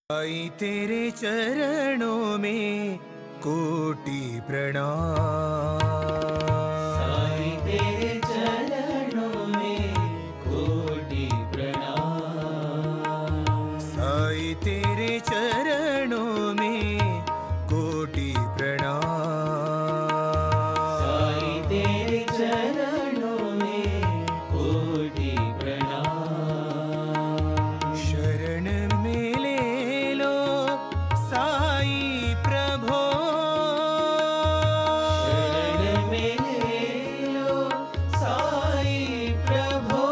आई तेरे चरणों में कोटि प्रणाम। साई तेरे चरणों में कोटि प्रणाम। साई तेरे चरणों में कोटि प्रणाम। साई तेरे चरणों में कोटि प्रणाम। शरण में ले लो साई प्रभो। शरण में ले लो साई प्रभो।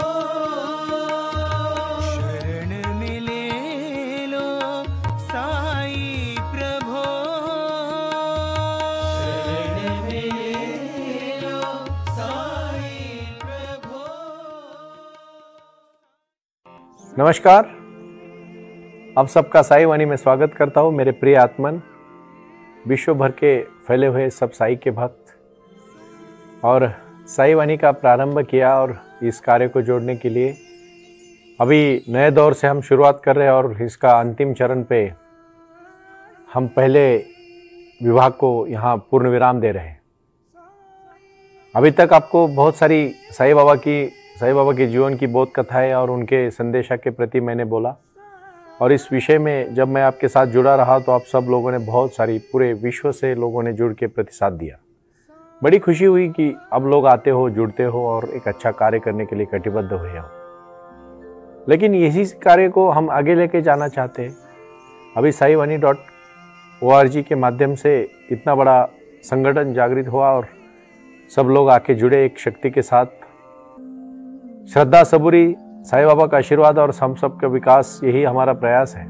शरण में ले लो साई प्रभो। शरण में ले लो साई प्रभो। नमस्कार, आप सबका साई वाणी में स्वागत करता हूँ। मेरे प्रिय आत्मन, विश्व भर के फैले हुए सब साई के भक्त, और साई वाणी का प्रारंभ किया और इस कार्य को जोड़ने के लिए अभी नए दौर से हम शुरुआत कर रहे हैं और इसका अंतिम चरण पे हम पहले विभाग को यहाँ पूर्ण विराम दे रहे हैं। अभी तक आपको बहुत सारी साई बाबा के जीवन की बोध कथाएं और उनके संदेशा के प्रति मैंने बोला, और इस विषय में जब मैं आपके साथ जुड़ा रहा तो आप सब लोगों ने बहुत सारी, पूरे विश्व से लोगों ने जुड़ के प्रतिसाद दिया। बड़ी खुशी हुई कि अब लोग आते हो, जुड़ते हो और एक अच्छा कार्य करने के लिए कटिबद्ध हुए हो। लेकिन यही कार्य को हम आगे लेके जाना चाहते हैं। अभी saiwani.org के माध्यम से इतना बड़ा संगठन जागृत हुआ और सब लोग आके जुड़े एक शक्ति के साथ। श्रद्धा, सबूरी, साईं बाबा का आशीर्वाद और हम सब का विकास, यही हमारा प्रयास है।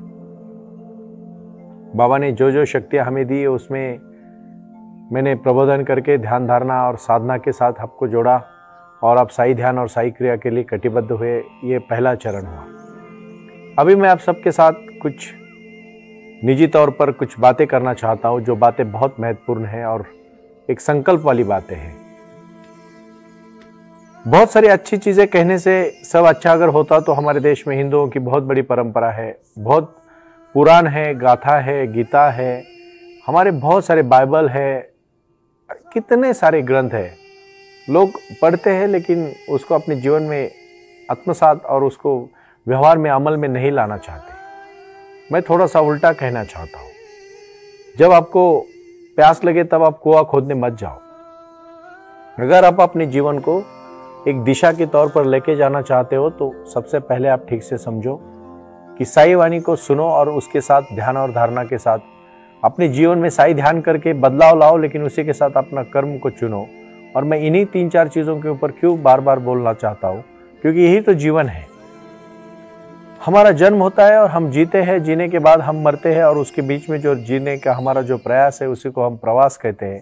बाबा ने जो जो शक्तियाँ हमें दी उसमें मैंने प्रबोधन करके ध्यान धारणा और साधना के साथ आपको जोड़ा और आप साई ध्यान और साई क्रिया के लिए कटिबद्ध हुए। ये पहला चरण हुआ। अभी मैं आप सबके साथ कुछ निजी तौर पर कुछ बातें करना चाहता हूँ, जो बातें बहुत महत्वपूर्ण हैं और एक संकल्प वाली बातें हैं। बहुत सारी अच्छी चीज़ें कहने से सब अच्छा अगर होता तो हमारे देश में हिंदुओं की बहुत बड़ी परंपरा है, बहुत पुराण है, गाथा है, गीता है, हमारे बहुत सारे बाइबल है, कितने सारे ग्रंथ हैं। लोग पढ़ते हैं लेकिन उसको अपने जीवन में आत्मसात और उसको व्यवहार में, अमल में नहीं लाना चाहते। मैं थोड़ा सा उल्टा कहना चाहता हूँ। जब आपको प्यास लगे तब आप कुआं खोदने मत जाओ। अगर आप अपने जीवन को एक दिशा के तौर पर लेके जाना चाहते हो तो सबसे पहले आप ठीक से समझो कि साई वाणी को सुनो और उसके साथ ध्यान और धारणा के साथ अपने जीवन में साई ध्यान करके बदलाव लाओ, लेकिन उसी के साथ अपना कर्म को चुनो। और मैं इन्हीं 3-4 चीज़ों के ऊपर क्यों बार बार बोलना चाहता हूँ, क्योंकि यही तो जीवन है। हमारा जन्म होता है और हम जीते हैं, जीने के बाद हम मरते हैं, और उसके बीच में जो जीने का हमारा जो प्रयास है उसी को हम प्रवास कहते हैं।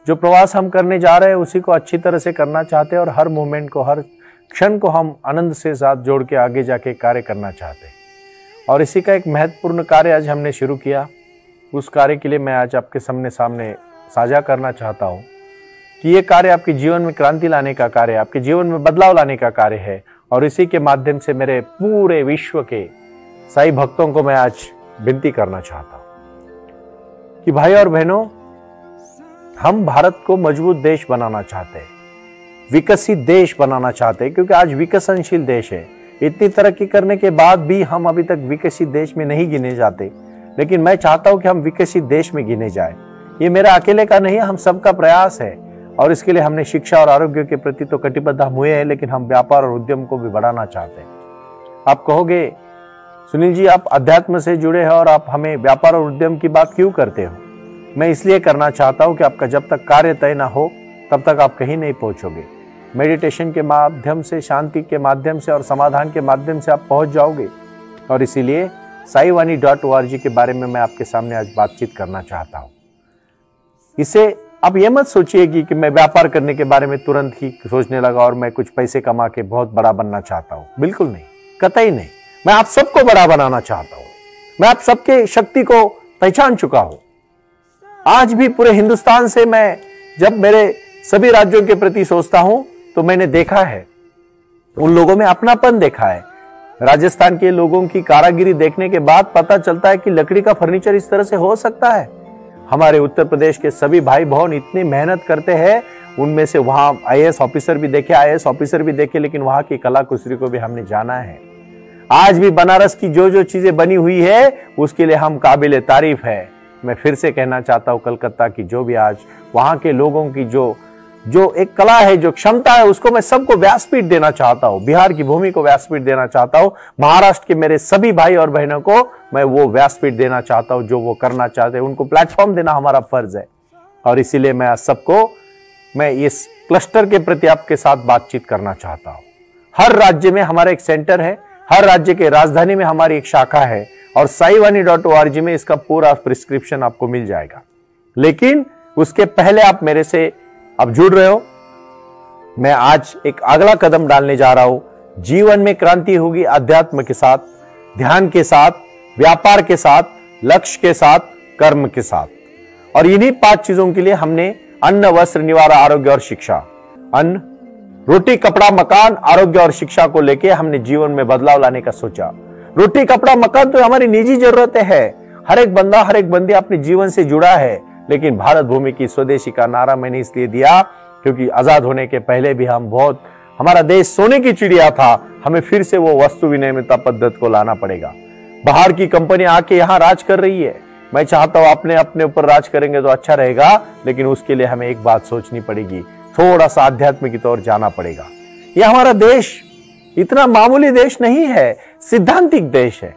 जो प्रवास हम करने जा रहे हैं उसी को अच्छी तरह से करना चाहते हैं और हर मोमेंट को, हर क्षण को हम आनंद से साथ जोड़ के आगे जाके कार्य करना चाहते हैं। और इसी का एक महत्वपूर्ण कार्य आज हमने शुरू किया। उस कार्य के लिए मैं आज आपके सामने साझा करना चाहता हूँ कि ये कार्य आपके जीवन में क्रांति लाने का कार्य है, आपके जीवन में बदलाव लाने का कार्य है। और इसी के माध्यम से मेरे पूरे विश्व के साई भक्तों को मैं आज विनती करना चाहता हूँ कि भाई और बहनों, हम भारत को मजबूत देश बनाना चाहते हैं, विकसित देश बनाना चाहते हैं, क्योंकि आज विकसनशील देश है। इतनी तरक्की करने के बाद भी हम अभी तक विकसित देश में नहीं गिने जाते, लेकिन मैं चाहता हूं कि हम विकसित देश में गिने जाए। ये मेरा अकेले का नहीं है, हम सबका प्रयास है। और इसके लिए हमने शिक्षा और आरोग्य के प्रति तो कटिबद्ध हम हुए हैं, लेकिन हम व्यापार और उद्यम को भी बढ़ाना चाहते हैं। आप कहोगे, सुनील जी आप अध्यात्म से जुड़े हैं और आप हमें व्यापार और उद्यम की बात क्यों करते हो? मैं इसलिए करना चाहता हूं कि आपका जब तक कार्य तय ना हो तब तक आप कहीं नहीं पहुंचोगे। मेडिटेशन के माध्यम से, शांति के माध्यम से और समाधान के माध्यम से आप पहुंच जाओगे। और इसीलिए saiwani.org के बारे में मैं आपके सामने आज बातचीत करना चाहता हूं। इसे आप ये मत सोचिए कि मैं व्यापार करने के बारे में तुरंत ही सोचने लगा और मैं कुछ पैसे कमा के बहुत बड़ा बनना चाहता हूं। बिल्कुल नहीं, कतई नहीं। मैं आप सबको बड़ा बनाना चाहता हूं। मैं आप सबके शक्ति को पहचान चुका हूं। आज भी पूरे हिंदुस्तान से मैं जब मेरे सभी राज्यों के प्रति सोचता हूं तो मैंने देखा है, उन लोगों में अपनापन देखा है, राजस्थान के लोगों की कारागिरी देखने के बाद पता चलता है कि लकड़ी का फर्नीचर इस तरह से हो सकता है। हमारे उत्तर प्रदेश के सभी भाई बहन इतनी मेहनत करते हैं, उनमें से वहां आईएएस ऑफिसर भी देखे, आईएएस ऑफिसर भी देखे, लेकिन वहां की कला कुशरी को भी हमने जाना है। आज भी बनारस की जो जो चीजें बनी हुई है उसके लिए हम काबिल तारीफ है। मैं फिर से कहना चाहता हूं, कलकत्ता की जो भी आज वहां के लोगों की जो एक कला है, जो क्षमता है, उसको मैं सबको व्यासपीठ देना चाहता हूं। बिहार की भूमि को व्यासपीठ देना चाहता हूं। महाराष्ट्र के मेरे सभी भाई और बहनों को मैं वो व्यासपीठ देना चाहता हूं जो वो करना चाहते हैं। उनको प्लेटफॉर्म देना हमारा फर्ज है। और इसीलिए मैं इस क्लस्टर के प्रति आपके साथ बातचीत करना चाहता हूं। हर राज्य में हमारा एक सेंटर है, हर राज्य के राजधानी में हमारी एक शाखा है और saivani.org में इसका पूरा प्रिस्क्रिप्शन आपको मिल जाएगा। लेकिन उसके पहले आप मेरे से अब जुड़ रहे हो, मैं आज एक अगला कदम डालने जा रहा हूं। जीवन में क्रांति होगी अध्यात्म के साथ, ध्यान के साथ, व्यापार के साथ, लक्ष्य के साथ, कर्म के साथ। और इन्हीं 5 चीजों के लिए हमने अन्न, वस्त्र, निवार, आरोग्य और शिक्षा, अन्न, रोटी, कपड़ा, मकान, आरोग्य और शिक्षा को लेके हमने जीवन में बदलाव लाने का सोचा। रोटी, कपड़ा, मकान तो हमारी निजी जरूरतें है। हर एक बंदा, हर एक बंदी अपने जीवन से जुड़ा है। लेकिन भारत भूमि की स्वदेशी का नारा मैंने इसलिए दिया क्योंकि आजाद होने के पहले भी हमारा देश सोने की चिड़िया था। हमें फिर से वो वस्तु विनिमयता पद्धति को लाना पड़ेगा। बाहर की कंपनी आके यहाँ राज कर रही है। मैं चाहता हूं अपने ऊपर राज करेंगे तो अच्छा रहेगा, लेकिन उसके लिए हमें एक बात सोचनी पड़ेगी, थोड़ा सा आध्यात्म की तौर जाना पड़ेगा। यह हमारा देश इतना मामूली देश नहीं है, सिद्धांतिक देश है।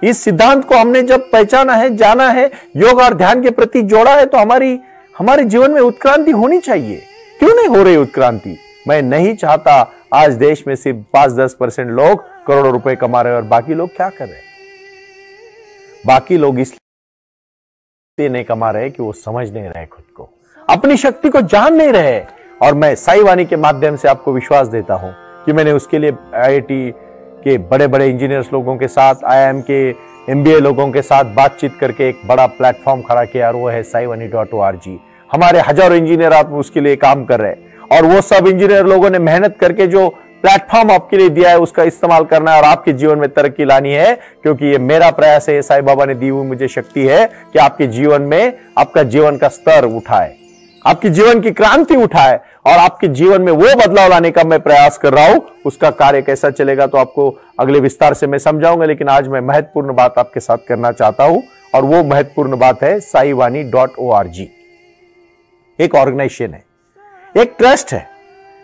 इस सिद्धांत को हमने जब पहचाना है, जाना है, योग और ध्यान के प्रति जोड़ा है, तो हमारे जीवन में उत्क्रांति होनी चाहिए। क्यों नहीं हो रही उत्क्रांति? मैं नहीं चाहता आज देश में सिर्फ 5-10% लोग करोड़ों रुपए कमा रहे हैं और बाकी लोग क्या कर रहे हैं? बाकी लोग इसलिए नहीं कमा रहे कि वो समझ नहीं रहे, खुद को, अपनी शक्ति को जान नहीं रहे। और मैं साईवानी के माध्यम से आपको विश्वास देता हूं कि मैंने उसके लिए आईआईटी के बड़े बड़े इंजीनियर्स लोगों के साथ, आईआईएम के एमबीए लोगों के साथ बातचीत करके एक बड़ा प्लेटफॉर्म खड़ा किया और वो है saivani.org। हमारे हजारों इंजीनियर आप उसके लिए काम कर रहे हैं और वो सब इंजीनियर लोगों ने मेहनत करके जो प्लेटफॉर्म आपके लिए दिया है उसका इस्तेमाल करना है और आपके जीवन में तरक्की लानी है। क्योंकि ये मेरा प्रयास है, साईं बाबा ने दी हुई मुझे शक्ति है कि आपके जीवन में आपका जीवन का स्तर उठाए, आपके जीवन की क्रांति उठाए और आपके जीवन में वो बदलाव लाने का मैं प्रयास कर रहा हूं। उसका कार्य कैसा चलेगा तो आपको अगले विस्तार से मैं समझाऊंगा, लेकिन आज मैं महत्वपूर्ण बात आपके साथ करना चाहता हूं और वो महत्वपूर्ण बात है saivani.org। एक ऑर्गेनाइजेशन है, एक ट्रस्ट है।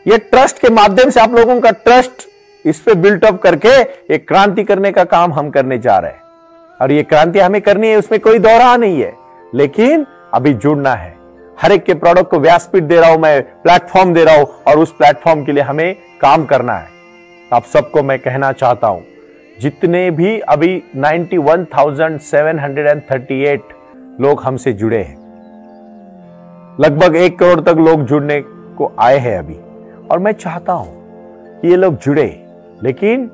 ये ट्रस्ट के माध्यम से आप लोगों का ट्रस्ट इस पे बिल्टअप करके एक क्रांति करने का काम हम करने जा रहे हैं। और ये क्रांति हमें करनी है, उसमें कोई दौरा नहीं है, लेकिन अभी जुड़ना है। हर एक के प्रोडक्ट को व्यासपीठ दे रहा हूं, मैं प्लेटफॉर्म दे रहा हूं और उस प्लेटफॉर्म के लिए हमें काम करना है। आप सबको मैं कहना चाहता हूं, जितने भी अभी 91,738 लोग हमसे जुड़े हैं, लगभग 1 करोड़ तक लोग जुड़ने को आए हैं अभी, और मैं चाहता हूं कि ये लोग जुड़े, लेकिन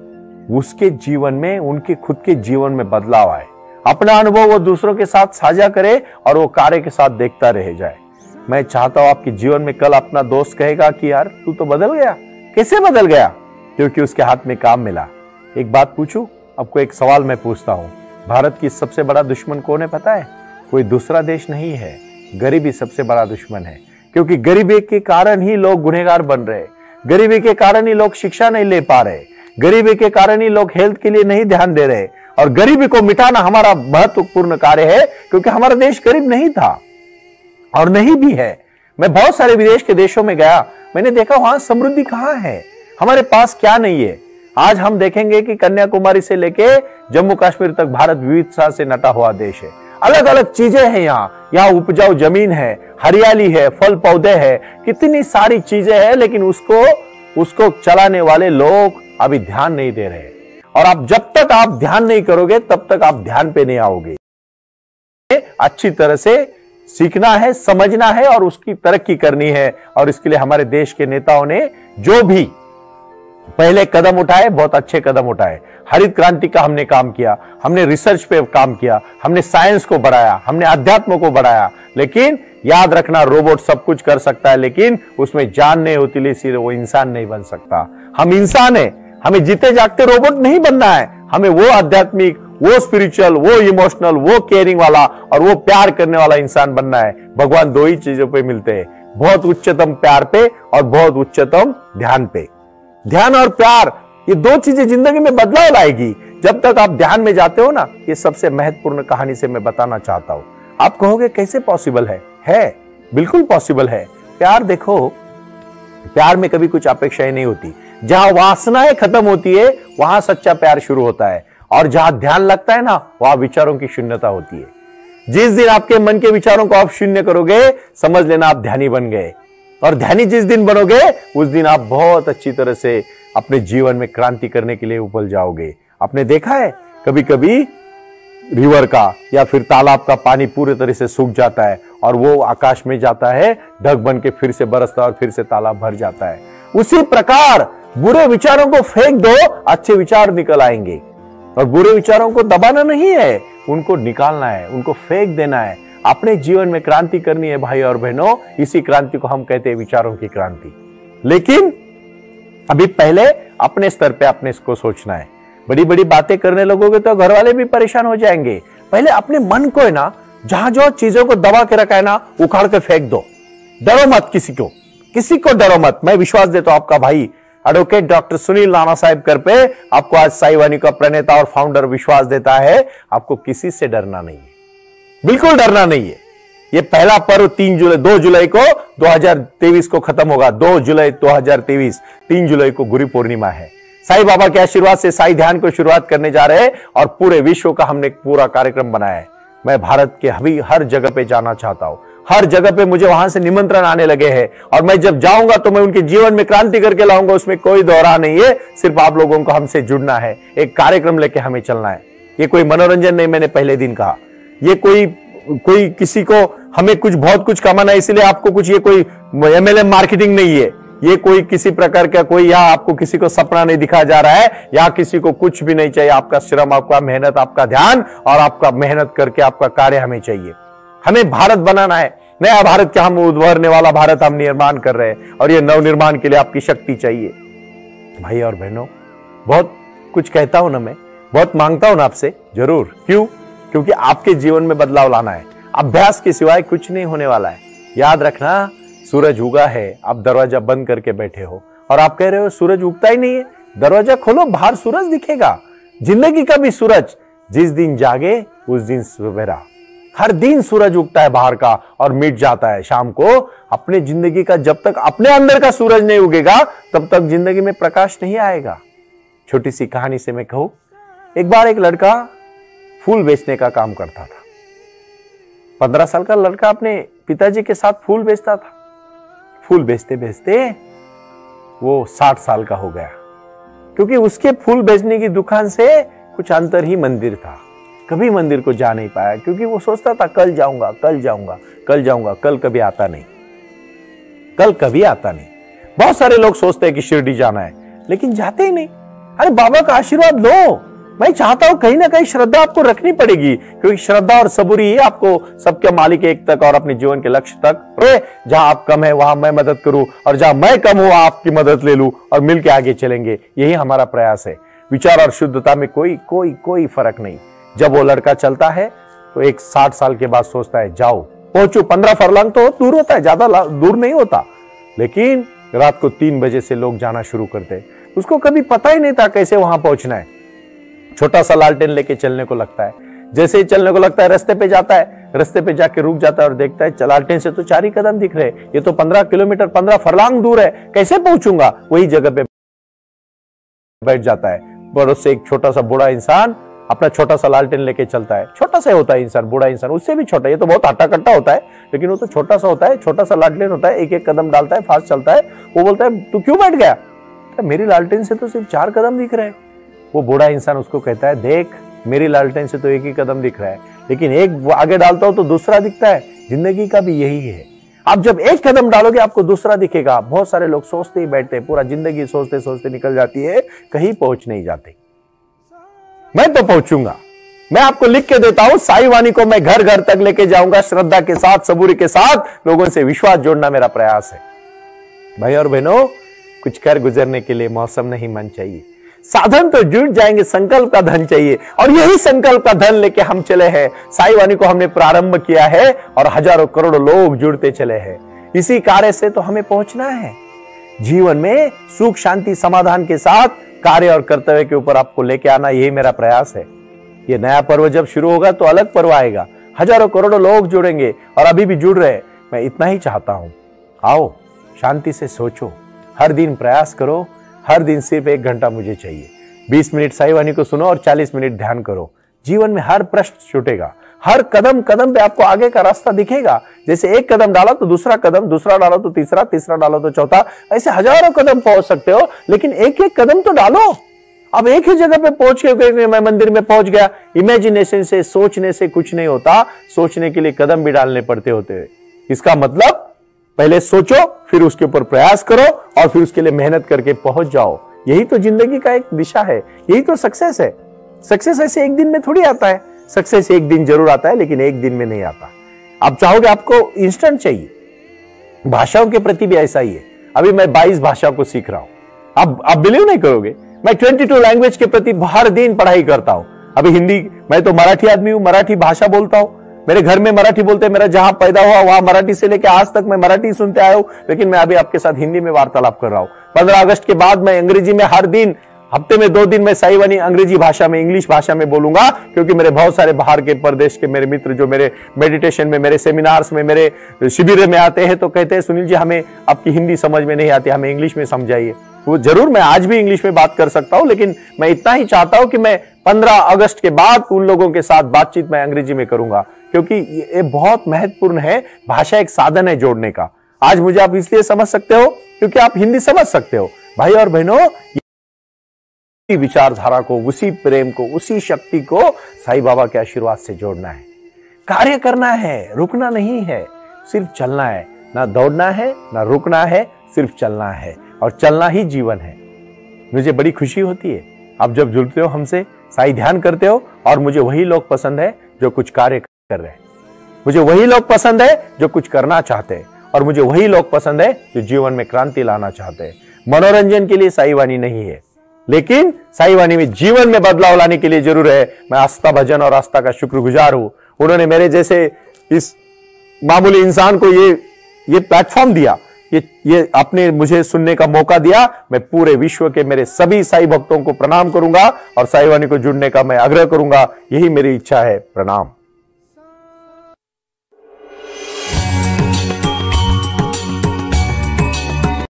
उसके जीवन में, उनके खुद के जीवन में बदलाव आए। अपना अनुभव वो दूसरों के साथ साझा करे और वो कार्य के साथ देखता रह जाए। मैं चाहता हूं आपके जीवन में कल अपना दोस्त कहेगा कि यार तू तो बदल गया। कैसे बदल गया? क्योंकि उसके हाथ में काम मिला। एक बात पूछूं आपको, एक सवाल मैं पूछता हूं, भारत की सबसे बड़ा दुश्मन कौन है पता है? कोई दूसरा देश नहीं है, गरीबी सबसे बड़ा दुश्मन है। क्योंकि गरीबी के कारण ही लोग गुनहगार बन रहे, गरीबी के कारण ही लोग शिक्षा नहीं ले पा रहे, गरीबी के कारण ही लोग हेल्थ के लिए नहीं ध्यान दे रहे। और गरीबी को मिटाना हमारा महत्वपूर्ण कार्य है, क्योंकि हमारा देश गरीब नहीं था और नहीं भी है। मैं बहुत सारे विदेश के देशों में गया, मैंने देखा वहां समृद्धि कहां है, हमारे पास क्या नहीं है। आज हम देखेंगे कि कन्याकुमारी से लेके जम्मू कश्मीर तक भारत विविधता से नटा हुआ देश है। अलग अलग चीजें हैं यहाँ उपजाऊ जमीन है, हरियाली है, फल पौधे हैं, कितनी सारी चीजें हैं, लेकिन उसको चलाने वाले लोग अभी ध्यान नहीं दे रहे। और आप जब तक आप ध्यान नहीं करोगे तब तक आप ध्यान पे नहीं आओगे। अच्छी तरह से सीखना है, समझना है और उसकी तरक्की करनी है। और इसके लिए हमारे देश के नेताओं ने जो भी पहले कदम उठाए, बहुत अच्छे कदम उठाए। हरित क्रांति का हमने काम किया, हमने रिसर्च पे काम किया, हमने साइंस को बढ़ाया, हमने अध्यात्म को बढ़ाया। लेकिन याद रखना, रोबोट सब कुछ कर सकता है, लेकिन उसमें जान नहीं होती, इसलिए वो इंसान नहीं बन सकता। हम इंसान हैं, हमें जीते जागते रोबोट नहीं बनना है, हमें वो आध्यात्मिक, वो स्पिरिचुअल, वो इमोशनल, वो केयरिंग वाला और वो प्यार करने वाला इंसान बनना है। भगवान दो ही चीजों पे मिलते हैं, बहुत उच्चतम प्यार पे और बहुत उच्चतम ध्यान पे। ध्यान और प्यार, ये दो चीजें जिंदगी में बदलाव लाएगी। जब तक आप ध्यान में जाते हो ना, ये सबसे महत्वपूर्ण कहानी से मैं बताना चाहता हूं। आप कहोगे कैसे पॉसिबल है बिल्कुल पॉसिबल है। प्यार देखो, प्यार में कभी कुछ अपेक्षाएं नहीं होती। जहां वासनाएं खत्म होती है वहां सच्चा प्यार शुरू होता है, और जहां ध्यान लगता है ना वहां विचारों की शून्यता होती है। जिस दिन आपके मन के विचारों को आप शून्य करोगे, समझ लेना आप ध्यानी बन गए। और ध्यानी जिस दिन बनोगे उस दिन आप बहुत अच्छी तरह से अपने जीवन में क्रांति करने के लिए उपल जाओगे। आपने देखा है कभी कभी रिवर का या फिर तालाब का पानी पूरी तरह से सूख जाता है और वो आकाश में जाता है, ढक बन के फिर से बरसता है और फिर से तालाब भर जाता है। उसी प्रकार बुरे विचारों को फेंक दो, अच्छे विचार निकल आएंगे। और बुरे विचारों को दबाना नहीं है, उनको निकालना है, उनको फेंक देना है। अपने जीवन में क्रांति करनी है भाई और बहनों। इसी क्रांति को हम कहते हैं विचारों की क्रांति। लेकिन अभी पहले अपने स्तर पे अपने इसको सोचना है। बड़ी बड़ी बातें करने लगोगे तो घर वाले भी परेशान हो जाएंगे। पहले अपने मन को है ना, जहां जो चीजों को दबा के रखा है ना, उखाड़ के फेंक दो। डरो मत किसी को डरो मत। मैं विश्वास देता हूं, आपका भाई एडवोकेट डॉक्टर सुनील नाना साहिब कर पे आपको आज साई वाणी का प्रणेता और फाउंडर विश्वास देता है, आपको किसी से डरना नहीं है, बिल्कुल डरना नहीं है। ये पहला पर्व 2 जुलाई को 2023 को खत्म होगा। 2 जुलाई 2023, 3 जुलाई को गुरु पूर्णिमा है। साईं बाबा के आशीर्वाद से साई ध्यान को शुरुआत करने जा रहे हैं और पूरे विश्व का हमने पूरा कार्यक्रम बनाया है। मैं भारत के अभी हर जगह पे जाना चाहता हूं, हर जगह पे मुझे वहां से निमंत्रण आने लगे हैं और मैं जब जाऊंगा तो मैं उनके जीवन में क्रांति करके लाऊंगा, उसमें कोई दोहरा नहीं है। सिर्फ आप लोगों को हमसे जुड़ना है, एक कार्यक्रम लेके हमें चलना है। ये कोई मनोरंजन नहीं, मैंने पहले दिन कहा, ये कोई किसी को हमें कुछ बहुत कुछ कमाना है इसलिए आपको कुछ, ये कोई MLM मार्केटिंग नहीं है। ये कोई किसी प्रकार का कोई यहाँ आपको किसी को सपना नहीं दिखाया जा रहा है, यहाँ किसी को कुछ भी नहीं चाहिए। आपका श्रम, आपका मेहनत, आपका ध्यान और आपका मेहनत करके आपका कार्य हमें चाहिए। हमें भारत बनाना है, नया भारत का हम उभरने वाला भारत हम निर्माण कर रहे हैं और ये नवनिर्माण के लिए आपकी शक्ति चाहिए। भाई और बहनों, बहुत कुछ कहता हूं ना, मैं बहुत मांगता हूं ना आपसे, जरूर। क्यों? क्योंकि आपके जीवन में बदलाव लाना है। अभ्यास के सिवाय कुछ नहीं होने वाला है। याद रखना, सूरज उगा है, आप दरवाजा बंद करके बैठे हो और आप कह रहे हो सूरज उगता ही नहीं है। दरवाजा खोलो, बाहर सूरज दिखेगा। जिंदगी का भी सूरज जिस दिन जागे उस दिन सवेरा। हर दिन सूरज उगता है बाहर का और मिट जाता है शाम को। अपने जिंदगी का जब तक अपने अंदर का सूरज नहीं उगेगा तब तक जिंदगी में प्रकाश नहीं आएगा। छोटी सी कहानी से मैं कहूं, एक बार एक लड़का फूल बेचने का काम करता था। 15 साल का लड़का अपने पिताजी के साथ फूल बेचता था। फूल बेचते बेचते वो 60 साल का हो गया, क्योंकि उसके फूल बेचने की दुकान से कुछ अंतर ही मंदिर था। कभी मंदिर को जा नहीं पाया क्योंकि वो सोचता था कल जाऊंगा, कल जाऊंगा, कल जाऊंगा। कल कभी आता नहीं, कल कभी आता नहीं। बहुत सारे लोग सोचते हैं कि शिरडी जाना है लेकिन जाते ही नहीं। अरे बाबा का आशीर्वाद लो। मैं चाहता हूं कहीं ना कहीं श्रद्धा आपको रखनी पड़ेगी, क्योंकि श्रद्धा और सबूरी ही आपको सबके मालिक एक तक और अपने जीवन के लक्ष्य तक। जहां आप कम है वहां मैं मदद करूं और जहां मैं कम हूं आपकी मदद ले लूं और मिलकर आगे चलेंगे। यही हमारा प्रयास है। विचार और शुद्धता में कोई फर्क नहीं। जब वो लड़का चलता है तो एक 60 साल के बाद सोचता है जाओ पहुंचो। 15 फरलांग तो दूर होता है, ज्यादा दूर नहीं होता, लेकिन रात को 3 बजे से लोग जाना शुरू करते। उसको कभी पता ही नहीं था कैसे वहां पहुंचना है। छोटा सा लालटेन लेके चलने को लगता है। जैसे ही चलने को लगता है रास्ते पे जाता है, रास्ते पे जाके रुक जाता है और देखता है लालटेन से तो 4 ही कदम दिख रहे, ये तो 15 किलोमीटर 15 फरलांग दूर है, कैसे पहुंचूंगा। वही जगह पे बैठ जाता है। पड़ोस से एक छोटा सा बूढ़ा इंसान अपना छोटा सा लालटेन लेके चलता है। छोटा सा होता है इंसान, बूढ़ा इंसान, उससे भी छोटा। ये तो बहुत हट्टा कट्टा होता है लेकिन वो तो छोटा सा होता है। छोटा सा लालटेन होता है, एक एक कदम डालता है, फास्ट चलता है। वो बोलता है तू क्यों बैठ गया? मेरी लालटेन से तो सिर्फ 4 कदम दिख रहे हैं। वो बूढ़ा इंसान उसको कहता है देख मेरी लालटेन से तो एक ही कदम दिख रहा है, लेकिन एक आगे डालता हो तो दूसरा दिखता है। जिंदगी का भी यही है। आप जब एक कदम डालोगे आपको दूसरा दिखेगा। बहुत सारे लोग सोचते ही बैठते, पूरा जिंदगी सोचते सोचते निकल जाती है, कहीं पहुंच नहीं जाते। मैं तो पहुंचूंगा। मैं आपको लिख के देता हूं, साई वाणी को मैं घर घर तक लेके जाऊंगा। श्रद्धा के साथ, सबूरी के साथ लोगों से विश्वास जोड़ना मेरा प्रयास है। भाई और बहनों, कुछ कर गुजरने के लिए मौसम नहीं मन चाहिए। साधन तो जुट जाएंगे, संकल्प का धन चाहिए। और यही संकल्प का धन लेके हम चले हैं। साई वाणी को हमने प्रारंभ किया है और हजारों करोड़ों लोग जुड़ते चले हैं। इसी कार्य से तो हमें पहुंचना है। जीवन में सुख शांति समाधान के साथ कार्य और कर्तव्य के ऊपर आपको लेके आना, यही मेरा प्रयास है। ये नया पर्व जब शुरू होगा तो अलग पर्व आएगा, हजारों करोड़ों लोग जुड़ेंगे और अभी भी जुड़ रहे। मैं इतना ही चाहता हूं, आओ शांति से सोचो, हर दिन प्रयास करो, हर दिन सिर्फ 1 घंटा मुझे चाहिए। 20 मिनट साई वाणी को सुनो और 40 मिनट ध्यान करो। जीवन में हर प्रश्न छूटेगा, हर कदम कदम पे आपको आगे का रास्ता दिखेगा। जैसे एक कदम डाला तो दूसरा कदम, दूसरा डालो तो तीसरा, तीसरा डालो तो चौथा, ऐसे हजारों कदम पहुंच सकते हो, लेकिन एक एक कदम तो डालो। अब एक ही जगह पे पहुंच के मैं मंदिर में पहुंच गया, इमेजिनेशन से, सोचने से कुछ नहीं होता। सोचने के लिए कदम भी डालने पड़ते होते हैं। इसका मतलब पहले सोचो, फिर उसके ऊपर प्रयास करो और फिर उसके लिए मेहनत करके पहुंच जाओ। यही तो जिंदगी का एक दिशा है, यही तो सक्सेस है। सक्सेस ऐसे एक दिन में थोड़ी आता है। सक्सेस एक दिन जरूर आता है, लेकिन एक दिन में नहीं आता। आप चाहोगे आपको इंस्टेंट चाहिए। भाषाओं के प्रति भी ऐसा ही है। अभी मैं 22 भाषा को सीख रहा हूं। आप बिलीव नहीं करोगे, मैं 22 लैंग्वेज के प्रति हर दिन पढ़ाई करता हूं। अभी हिंदी, मैं तो मराठी आदमी हूं, मराठी भाषा बोलता हूं। मेरे घर में मराठी बोलते हैं, मेरा जहां पैदा हुआ वहां मराठी से लेकर आज तक मैं मराठी सुनते आया हूं, लेकिन मैं अभी आपके साथ हिंदी में वार्तालाप कर रहा हूं। 15 अगस्त के बाद मैं अंग्रेजी में हर दिन, हफ्ते में 2 दिन मैं साई वाणी अंग्रेजी भाषा में, इंग्लिश भाषा में बोलूंगा, क्योंकि मेरे बहुत सारे बाहर के प्रदेश के मेरे मित्र जो मेरे मेडिटेशन में, मेरे सेमिनार्स में, मेरे शिविर में आते हैं तो कहते हैं, सुनील जी हमें आपकी हिंदी समझ में नहीं आती, हमें इंग्लिश में समझाइए। वो जरूर मैं आज भी इंग्लिश में बात कर सकता हूं, लेकिन मैं इतना ही चाहता हूं कि मैं 15 अगस्त के बाद उन लोगों के साथ बातचीत मैं अंग्रेजी में करूंगा, क्योंकि ये बहुत महत्वपूर्ण है। भाषा एक साधन है जोड़ने का। आज मुझे आप इसलिए समझ सकते हो क्योंकि आप हिंदी समझ सकते हो। भाई और बहनों, विचारधारा को, उसी प्रेम को, उसी शक्ति को साईं बाबा के आशीर्वाद से जोड़ना है। कार्य करना है, रुकना नहीं है, सिर्फ चलना है। ना दौड़ना है, ना रुकना है, सिर्फ चलना है, और चलना ही जीवन है। मुझे बड़ी खुशी होती है आप जब जुड़ते हो हमसे, साईं ध्यान करते हो, और मुझे वही लोग पसंद है जो कुछ कार्य कर रहे हैं। मुझे वही लोग पसंद है जो कुछ करना चाहते हैं, और मुझे वही लोग पसंद है जो जीवन में क्रांति लाना चाहते हैं। मनोरंजन के लिए साईं वाणी नहीं है, लेकिन साईं वाणी में जीवन में बदलाव लाने के लिए जरूर है। मैं आस्था भजन और आस्था का शुक्रगुजार हूं। उन्होंने मेरे जैसे इस मामूली इंसान को ये प्लेटफॉर्म दिया, ये आपने मुझे सुनने का मौका दिया। मैं पूरे विश्व के मेरे सभी साईं भक्तों को प्रणाम करूंगा और साईं वाणी को जुड़ने का मैं आग्रह करूंगा। यही मेरी इच्छा है। प्रणाम।